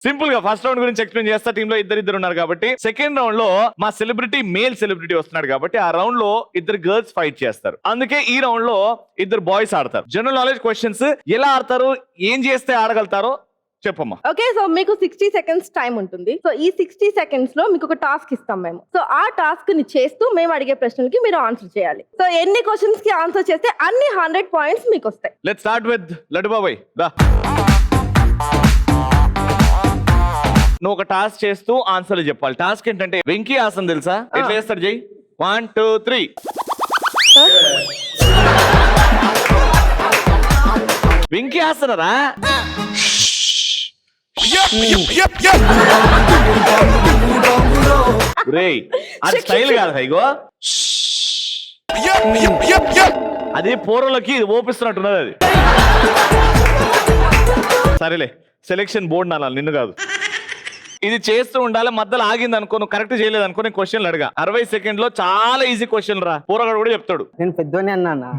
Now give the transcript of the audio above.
Simple గా first round గురించి explain చేస్తా. టీమ్ లో ఇద్దరు ఉన్నారు కాబట్టి సెకండ్ రౌండ్ లో మా సెలబ్రిటీ మేల్ సెలబ్రిటీ వస్తున్నాడు కాబట్టి ఆ రౌండ్ లో ఇద్దరు గర్ల్స్ ఫైట్ చేస్తారు. అందుకే ఈ రౌండ్ లో ఇద్దరు బాయ్స్ ఆడతారు. జనరల్ నాలెడ్జ్ క్వశ్చన్స్ ఎలా ఆడతారు, ఏం చేస్తే ఆడగలుగుతారో చెప్పమ్మా. ఓకే, సో మీకు 60 seconds టైం ఉంటుంది. సో ఈ 60 seconds లో మీకు ఒక టాస్క్ ఇస్తాం మేము. సో ఆ టాస్క్ ని చేస్తూ మేము అడిగే ప్రశ్నలకి మీరు ఆన్సర్ చేయాలి. సో ఎన్ని క్వశ్చన్స్ కి ఆన్సర్ చేస్తే అన్ని 100 points మీకు వస్తాయి. లెట్స్ స్టార్ట్ విత్ లడ్డు బాబాయ్. దా, నువ్వు ఒక టాస్క్ చేస్తూ ఆన్సర్లు చెప్పాలి. టాస్క్ ఏంటంటే వెంకీ ఆసన్ తెలుసా? ఎట్లా చేస్తాడు? జై 1 2 3. వెంకీ ఆసనరా? అది స్టైల్ కాదు. ఇగో అది పూర్వలకి ఓపిస్తున్నట్టున్నది అది. సరేలే, సెలెక్షన్ బోర్డు నాలా, నిన్ను కాదు. ఇది చేస్తూ ఉండాలి. మధ్యలో ఆగింది అనుకో, నువ్వు కరెక్ట్ చేయలేదు అనుకో, నేను క్వశ్చన్లు అడగా. 60 seconds లో చాలా ఈజీ క్వశ్చన్ రా. పూర్వగాడు కూడా చెప్తాడు. నేను పెద్దోనే అన్నా.